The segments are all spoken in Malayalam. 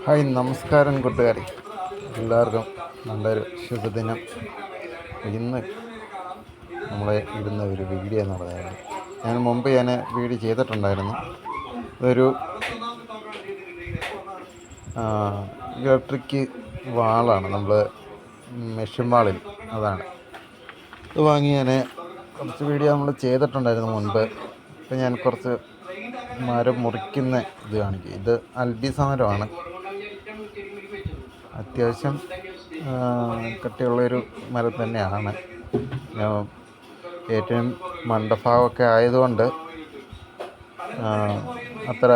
ഹായ്, നമസ്കാരം കൂട്ടുകാരെ. എല്ലാവർക്കും നല്ലൊരു ശുഭദിനം. ഇന്ന് നമ്മളെ ഇടുന്ന ഒരു വീഡിയോ എന്ന് പറയുന്നത്, ഞാൻ വീഡിയോ ചെയ്തിട്ടുണ്ടായിരുന്നു. ഇതൊരു ഇലക്ട്രിക് വാളാണ്, നമ്മൾ മെഷീൻ വാളിൽ അതാണ് ഇത് വാങ്ങി. കുറച്ച് വീഡിയോ നമ്മൾ ചെയ്തിട്ടുണ്ടായിരുന്നു മുൻപ്. ഇപ്പം ഞാൻ കുറച്ച് മരം മുറിക്കുന്ന ഇത് കാണിക്കുക. ഇത് അൽബീസ മരമാണ്. അത്യാവശ്യം കട്ടിയുള്ളൊരു മരം തന്നെയാണ്. ഏറ്റവും മണ്ടഭാഗമൊക്കെ ആയതുകൊണ്ട് അത്ര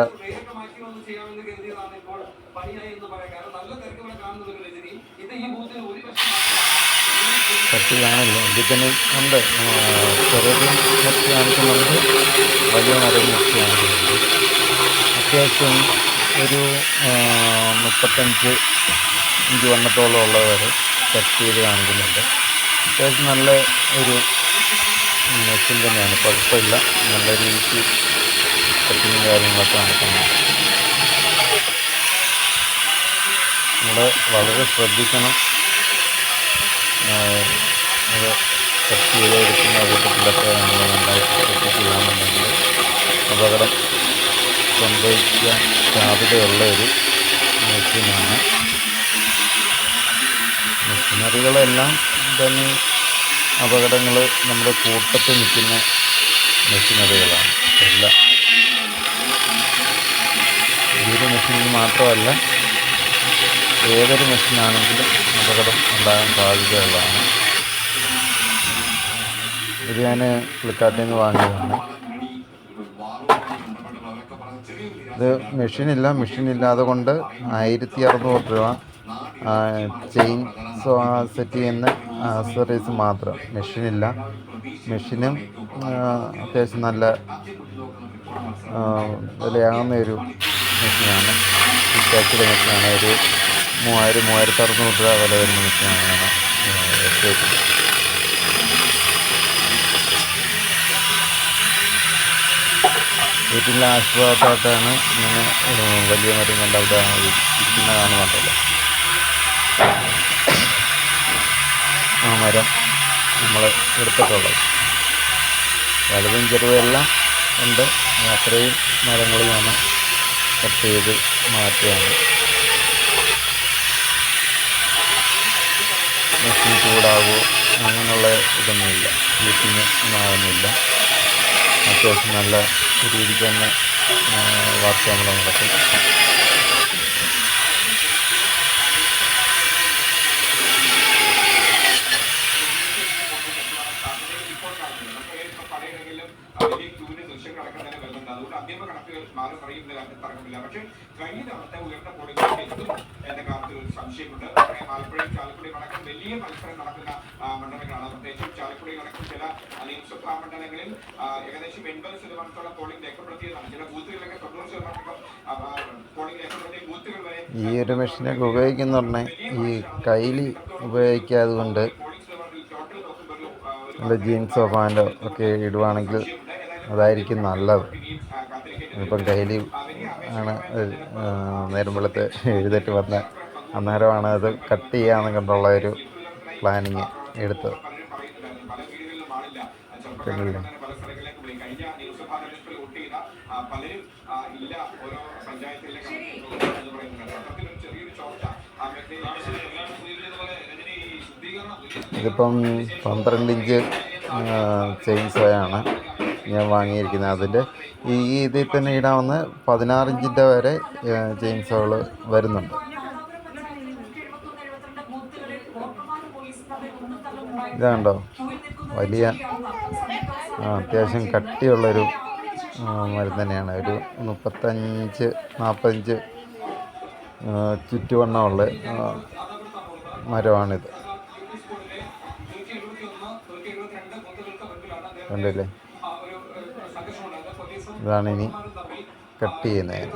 കട്ടി കാണില്ല. ഇതിൽ തന്നെ ഉണ്ട്, ചെറുതും മുറിച്ച് കാണിക്കുന്നുണ്ട്, വലിയ മരം മുറിച്ച് കാണിക്കുന്നുണ്ട്. അത്യാവശ്യം ഒരു 35 ഇഞ്ച് വണ്ണത്തോളം ഉള്ളവരെ കട്ട് ചെയ്ത് കാണിക്കുന്നുണ്ട്. അത്യാവശ്യം നല്ല ഒരു മെഷീൻ തന്നെയാണ്, കുഴപ്പമില്ല. നല്ല രീതിക്ക് കട്ടിങ്ങും കാര്യങ്ങളൊക്കെ നടക്കുന്നുണ്ട്. നമ്മൾ വളരെ ശ്രദ്ധിക്കണം. അത് കട്ട് ചെയ്തെടുക്കുന്ന കൂട്ടത്തിലൊക്കെ നമ്മൾ നന്നായിട്ട് ശ്രദ്ധിക്കുകയാണെന്നുണ്ടെങ്കിൽ അപകടം സംഭവിക്കാൻ സാധ്യതയുള്ള ഒരു മെഷീനാണ്. മെഷീനറികളെല്ലാം തന്നെ അപകടങ്ങൾ നമ്മുടെ കൂട്ടത്തിൽ നിൽക്കുന്ന മെഷീനറികളാണ് എല്ലാം. ഈ ഒരു മെഷീനിൽ മാത്രമല്ല, ഏതൊരു മെഷീനാണെങ്കിലും അപകടം ഉണ്ടാകാൻ സാധ്യതയുള്ളതാണ്. ഇത് ഞാൻ ഫ്ലിപ്കാർട്ടിൽ നിന്ന് വാങ്ങിയതാണ്. ഇത് മെഷീനില്ലാതെ കൊണ്ട് 1600 രൂപ. ചെയിൻ സെറ്റ് ചെയ്യുന്ന ആക്സസറീസ് മാത്രം, മെഷീനില്ല. മെഷീനും അത്യാവശ്യം നല്ല വിലയാകുന്ന ഒരു മെഷീനാണ്. ഹിറ്റാച്ചിയുടെ മെഷീനാണ്. ഒരു 3600 രൂപ വില വരുന്ന മെഷീനാണ് ഞാൻ എടുത്തത്. വീട്ടിലെ ആശുപത്രിയായിട്ടാണ് ഇങ്ങനെ വലിയ മരം കണ്ട് അവിടെ ഇരിക്കുന്ന കാണുന്നുണ്ടല്ലോ. ആ മരം നമ്മൾ എടുത്തിട്ടുള്ളത് വലുതും ചെറുതെല്ലാം ഉണ്ട്. അത്രയും മരങ്ങൾ ഞാൻ കട്ട് ചെയ്ത് മാറ്റുകയാണ്. മെഷീൻ ചൂടാകുമോ അങ്ങനെയുള്ള ഇതൊന്നുമില്ല, ഹീറ്റിങ് ഒന്നാകുന്നില്ല. അത്യാവശ്യം നല്ല രീതിക്ക് തന്നെ വർക്ക് നമ്മൾ നടക്കും. പക്ഷേ കഴിഞ്ഞ തവണത്തെ ഉയർന്ന പോളിംഗ് എന്ന കാര്യത്തിൽ ഒരു സംശയമുണ്ട്. ആലപ്പുഴയും ചാലക്കുടിയും അടക്കം വലിയ മത്സരം നടക്കുന്ന മണ്ഡലങ്ങളാണ്. പ്രത്യേകിച്ചും ചാലക്കുടിയിൽ അടക്കം ചില നിയമസഭാ മണ്ഡലങ്ങളിൽ ഏകദേശം 80% പോളിംഗ് രേഖപ്പെടുത്തിയതാണ്. ചില ബൂത്തുകളിലൊക്കെ 90% പോളിംഗ് രേഖപ്പെടുത്തിയ ബൂത്തുകൾ വരെ. ഈ ഒരു മെഷീനൊക്കെ ഉപയോഗിക്കുന്ന ഈ കയ്യിൽ ഉപയോഗിക്കാതെ കൊണ്ട് നല്ല ജീൻസോ പാൻറ്റോ ഒക്കെ ഇടുവാണെങ്കിൽ അതായിരിക്കും നല്ലത്. ഇപ്പം കയ്യിൽ ആണ് നേരം വെളുത്ത് എഴുന്നേറ്റ് വന്ന അന്നേരമാണ് അത് കട്ട് ചെയ്യാമെന്ന് കണ്ടുള്ള ഒരു പ്ലാനിങ് എടുത്തത്. കണ്ടില്ലേ? ഇതിപ്പം 12 ഇഞ്ച് ചെയിൻസോയാണ് ഞാൻ വാങ്ങിയിരിക്കുന്നത്. അതിൻ്റെ ഇതിൽ തന്നെ ഇടാവുന്ന 16 ഇഞ്ചിൻ്റെ വരെ ചെയിൻസോകൾ വരുന്നുണ്ട്. ഇതാണ്ടോ, വലിയ അത്യാവശ്യം കട്ടിയുള്ളൊരു മരം തന്നെയാണ്. ഒരു 35-40 ചുറ്റുവണ്ണമുള്ള മരമാണിത്. കണ്ടില്ലേ? ഇതാണ് ഇനി കട്ട് ചെയ്യുന്നത്.